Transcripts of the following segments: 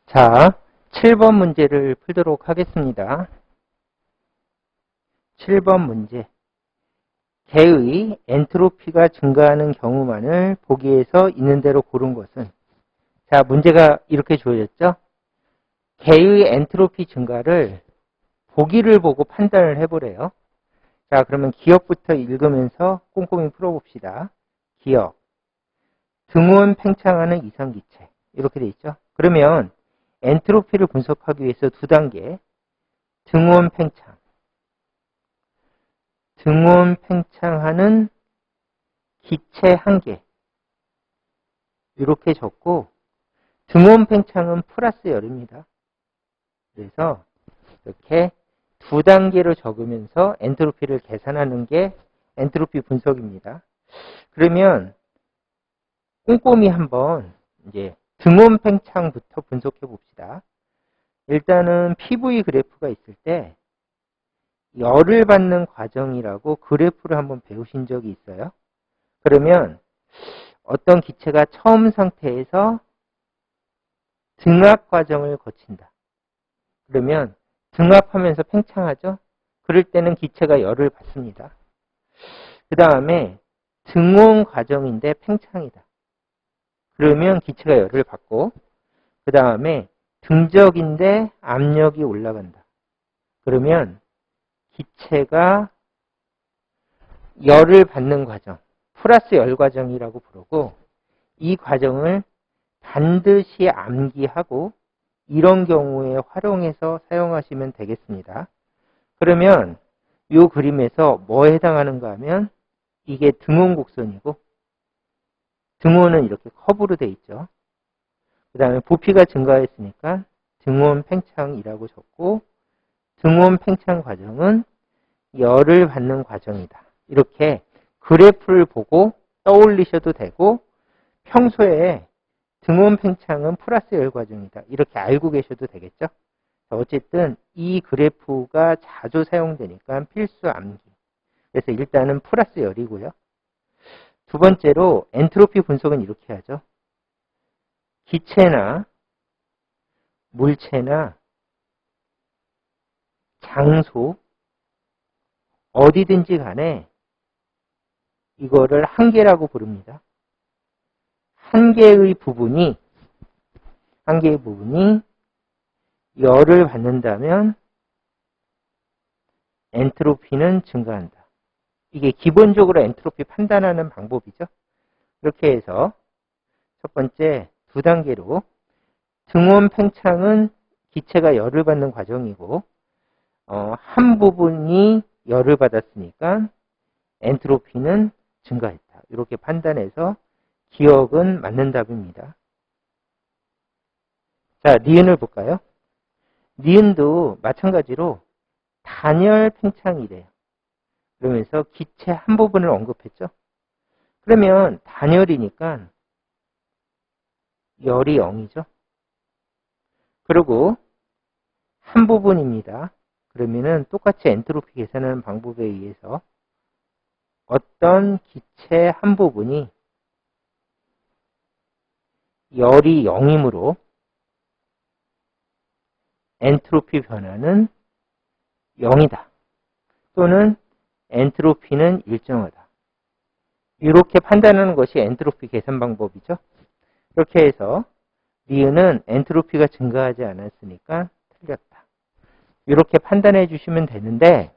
자, 7번 문제를 풀도록 하겠습니다. 7번 문제. 개의 엔트로피가 증가하는 경우만을 보기에서 있는 대로 고른 것은? 자, 문제가 이렇게 주어졌죠? 개의 엔트로피 증가를 보기를 보고 판단을 해보래요. 자, 그러면 기억부터 읽으면서 꼼꼼히 풀어봅시다. 기억. 등온 팽창하는 이상기체. 이렇게 돼 있죠? 그러면 엔트로피를 분석하기 위해서 두 단계. 등온 팽창. 등온 팽창하는 기체 한 개. 이렇게 적고, 등온 팽창은 플러스 열입니다. 그래서 이렇게 두 단계로 적으면서 엔트로피를 계산하는 게 엔트로피 분석입니다. 그러면 꼼꼼히 한번 이제 등온 팽창부터 분석해 봅시다. 일단은 PV 그래프가 있을 때 열을 받는 과정이라고 그래프를 한번 배우신 적이 있어요? 그러면 어떤 기체가 처음 상태에서 등압 과정을 거친다. 그러면 등압하면서 팽창하죠? 그럴 때는 기체가 열을 받습니다. 그 다음에 등온 과정인데 팽창이다. 그러면 기체가 열을 받고, 그 다음에 등적인데 압력이 올라간다. 그러면 기체가 열을 받는 과정, 플러스 열 과정이라고 부르고, 이 과정을 반드시 암기하고 이런 경우에 활용해서 사용하시면 되겠습니다. 그러면 이 그림에서 뭐에 해당하는가 하면 이게 등온 곡선이고, 등온은 이렇게 커브로 돼 있죠. 그 다음에 부피가 증가했으니까 등온 팽창이라고 적고, 등온 팽창 과정은 열을 받는 과정이다. 이렇게 그래프를 보고 떠올리셔도 되고, 평소에 등온 팽창은 플러스 열 과정이다. 이렇게 알고 계셔도 되겠죠. 어쨌든 이 그래프가 자주 사용되니까 필수 암기. 그래서 일단은 플러스 열이고요. 두 번째로 엔트로피 분석은 이렇게 하죠. 기체나 물체나 장소 어디든지 간에 이거를 한계라고 부릅니다. 한 개의 부분이 열을 받는다면 엔트로피는 증가한다. 이게 기본적으로 엔트로피 판단하는 방법이죠. 이렇게 해서 첫 번째 두 단계로 등온 팽창은 기체가 열을 받는 과정이고, 한 부분이 열을 받았으니까 엔트로피는 증가했다. 이렇게 판단해서 기억은 맞는 답입니다. 자, 니은을 볼까요? 니은도 마찬가지로 단열 팽창이래요. 그러면서 기체 한 부분을 언급했죠. 그러면 단열이니까 열이 0이죠. 그리고 한 부분입니다. 그러면은 똑같이 엔트로피 계산하는 방법에 의해서 어떤 기체 한 부분이 열이 0이므로 엔트로피 변화는 0이다. 또는 엔트로피는 일정하다. 이렇게 판단하는 것이 엔트로피 계산 방법이죠. 이렇게 해서 니은은 엔트로피가 증가하지 않았으니까 틀렸다. 이렇게 판단해 주시면 되는데,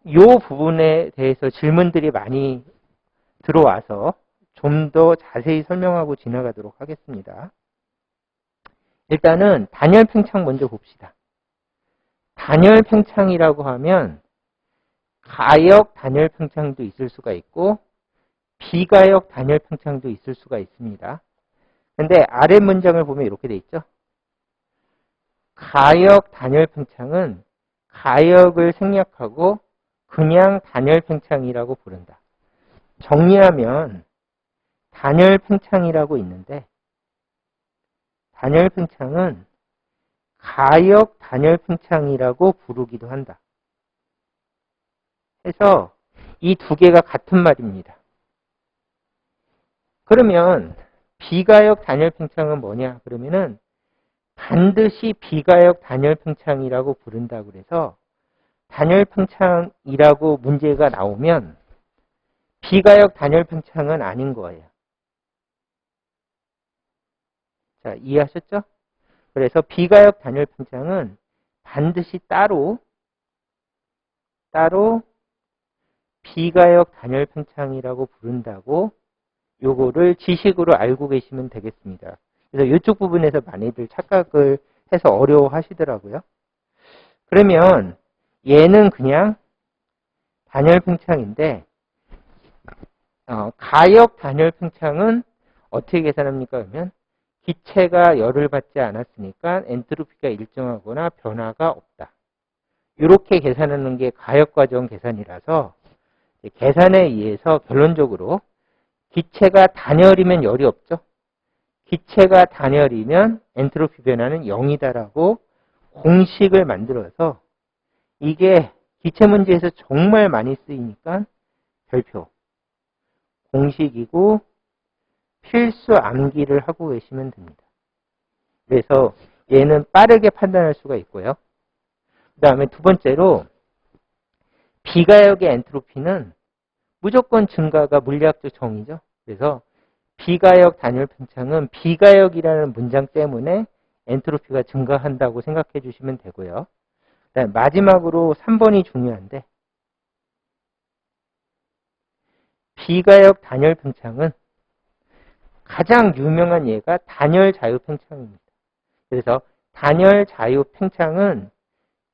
이 부분에 대해서 질문들이 많이 들어와서 좀 더 자세히 설명하고 지나가도록 하겠습니다. 일단은 단열 팽창 먼저 봅시다. 단열 팽창이라고 하면 가역 단열 팽창도 있을 수가 있고 비가역 단열 팽창도 있을 수가 있습니다. 근데 아래 문장을 보면 이렇게 돼 있죠. 가역 단열 팽창은 가역을 생략하고 그냥 단열 팽창이라고 부른다. 정리하면 단열 팽창이라고 있는데, 단열 팽창은 가역 단열 팽창이라고 부르기도 한다. 해서 이 두 개가 같은 말입니다. 그러면 비가역 단열 팽창은 뭐냐? 그러면은 반드시 비가역 단열 팽창이라고 부른다고 그래서 단열 팽창이라고 문제가 나오면 비가역 단열 팽창은 아닌 거예요. 자, 이해하셨죠? 그래서 비가역 단열 팽창은 반드시 따로 비가역 단열 팽창이라고 부른다고 요거를 지식으로 알고 계시면 되겠습니다. 그래서 이쪽 부분에서 많이들 착각을 해서 어려워하시더라고요. 그러면 얘는 그냥 단열 팽창인데 가역 단열 팽창은 어떻게 계산합니까? 그러면 기체가 열을 받지 않았으니까 엔트로피가 일정하거나 변화가 없다. 이렇게 계산하는 게 가역 과정 계산이라서 계산에 의해서 결론적으로 기체가 단열이면 열이 없죠. 기체가 단열이면 엔트로피 변화는 0이다라고 공식을 만들어서 이게 기체 문제에서 정말 많이 쓰이니까 별표 공식이고 필수 암기를 하고 계시면 됩니다. 그래서 얘는 빠르게 판단할 수가 있고요. 그 다음에 두 번째로 비가역의 엔트로피는 무조건 증가가 물리학적 정의죠. 그래서 비가역 단열 팽창은 비가역이라는 문장 때문에 엔트로피가 증가한다고 생각해 주시면 되고요. 그다음에 마지막으로 3번이 중요한데 비가역 단열 팽창은 가장 유명한 예가 단열 자유 팽창입니다. 그래서 단열 자유 팽창은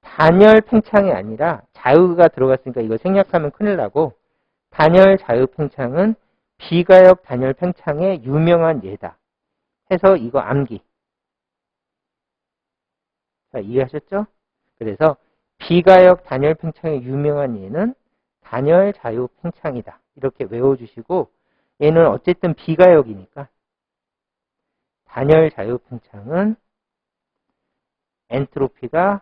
단열 팽창이 아니라 자유가 들어갔으니까 이거 생략하면 큰일 나고 단열 자유 팽창은 비가역 단열 팽창의 유명한 예다. 해서 이거 암기. 자, 이해하셨죠? 그래서 비가역 단열 팽창의 유명한 예는 단열 자유 팽창이다. 이렇게 외워주시고 얘는 어쨌든 비가역이니까 단열 자유 팽창은 엔트로피가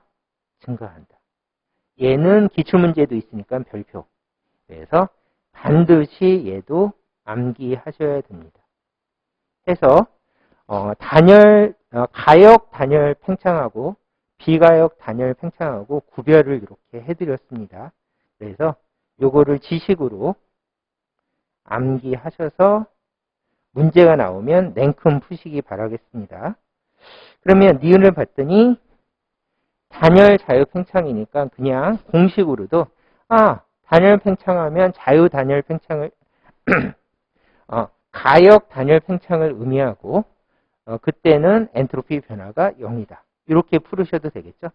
증가한다. 얘는 기출문제도 있으니까 별표. 그래서 반드시 얘도 암기하셔야 됩니다. 해서 가역 단열 팽창하고 비가역 단열 팽창하고 구별을 이렇게 해드렸습니다. 그래서 요거를 지식으로 암기하셔서 문제가 나오면 냉큼 푸시기 바라겠습니다. 그러면 니은을 봤더니 단열 자유 팽창이니까 그냥 공식으로도 단열 팽창하면 자유 단열 팽창을 가역 단열 팽창을 의미하고 그때는 엔트로피 변화가 0이다. 이렇게 풀으셔도 되겠죠.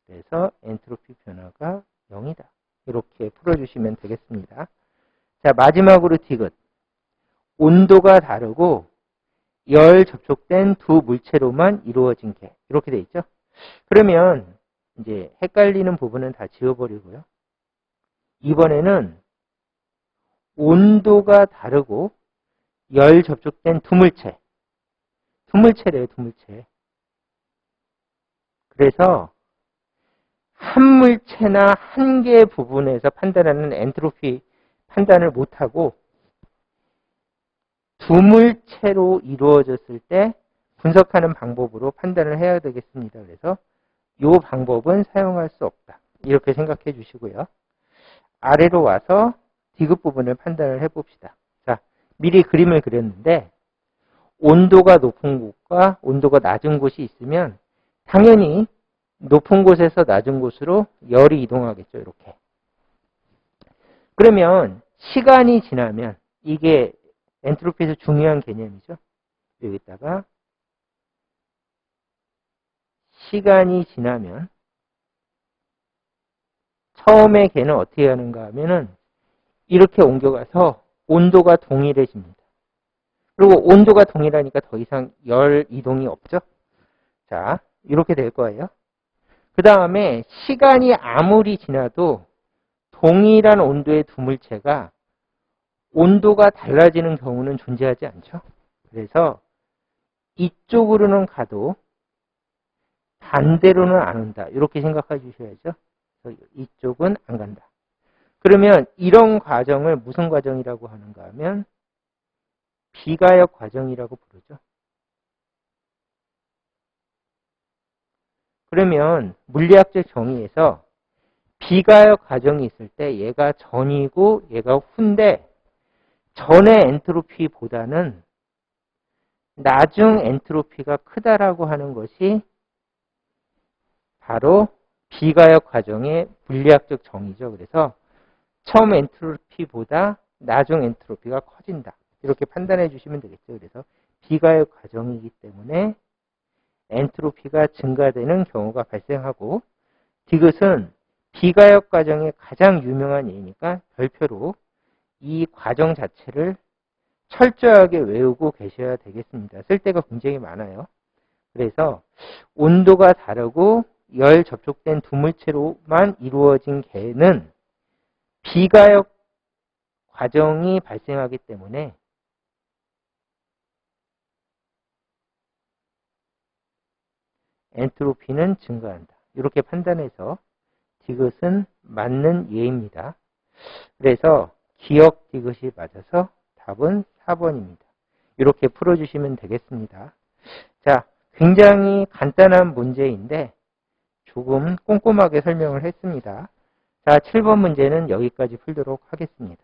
그래서 엔트로피 변화가 0이다. 이렇게 풀어주시면 되겠습니다. 자, 마지막으로 디귿. 온도가 다르고 열 접촉된 두 물체로만 이루어진 게 이렇게 돼 있죠. 그러면 이제 헷갈리는 부분은 다 지워버리고요. 이번에는 온도가 다르고 열 접촉된 두 물체. 두 물체래요, 두 물체. 그래서 한 물체나 한 개의 부분에서 판단하는 엔트로피 판단을 못하고 두 물체로 이루어졌을 때 분석하는 방법으로 판단을 해야 되겠습니다. 그래서 이 방법은 사용할 수 없다. 이렇게 생각해 주시고요. 아래로 와서 디귿 부분을 판단을 해봅시다. 자, 미리 그림을 그렸는데 온도가 높은 곳과 온도가 낮은 곳이 있으면 당연히 높은 곳에서 낮은 곳으로 열이 이동하겠죠. 이렇게. 그러면 시간이 지나면 이게 엔트로피에서 중요한 개념이죠. 여기다가 시간이 지나면 처음에 걔는 어떻게 하는가 하면은 이렇게 옮겨가서 온도가 동일해집니다. 그리고 온도가 동일하니까 더 이상 열 이동이 없죠. 자, 이렇게 될 거예요. 그 다음에 시간이 아무리 지나도 동일한 온도의 두 물체가 온도가 달라지는 경우는 존재하지 않죠. 그래서 이쪽으로는 가도 반대로는 안 온다. 이렇게 생각해 주셔야죠. 이쪽은 안 간다. 그러면 이런 과정을 무슨 과정이라고 하는가 하면 비가역 과정이라고 부르죠. 그러면 물리학적 정의에서 비가역 과정이 있을 때 얘가 전이고 얘가 후인데 전의 엔트로피보다는 나중 엔트로피가 크다라고 하는 것이 바로 비가역 과정의 물리학적 정의죠. 그래서 처음 엔트로피보다 나중 엔트로피가 커진다. 이렇게 판단해 주시면 되겠죠. 그래서 비가역 과정이기 때문에 엔트로피가 증가되는 경우가 발생하고 디귿은 비가역 과정의 가장 유명한 예니까 별표로 이 과정 자체를 철저하게 외우고 계셔야 되겠습니다. 쓸 때가 굉장히 많아요. 그래서 온도가 다르고 열 접촉된 두 물체로만 이루어진 개는 비가역 과정이 발생하기 때문에 엔트로피는 증가한다. 이렇게 판단해서 디귿은 맞는 예입니다. 그래서 기억 디귿이 맞아서 답은 4번입니다. 이렇게 풀어주시면 되겠습니다. 자, 굉장히 간단한 문제인데 조금 꼼꼼하게 설명을 했습니다. 자, 7번 문제는 여기까지 풀도록 하겠습니다.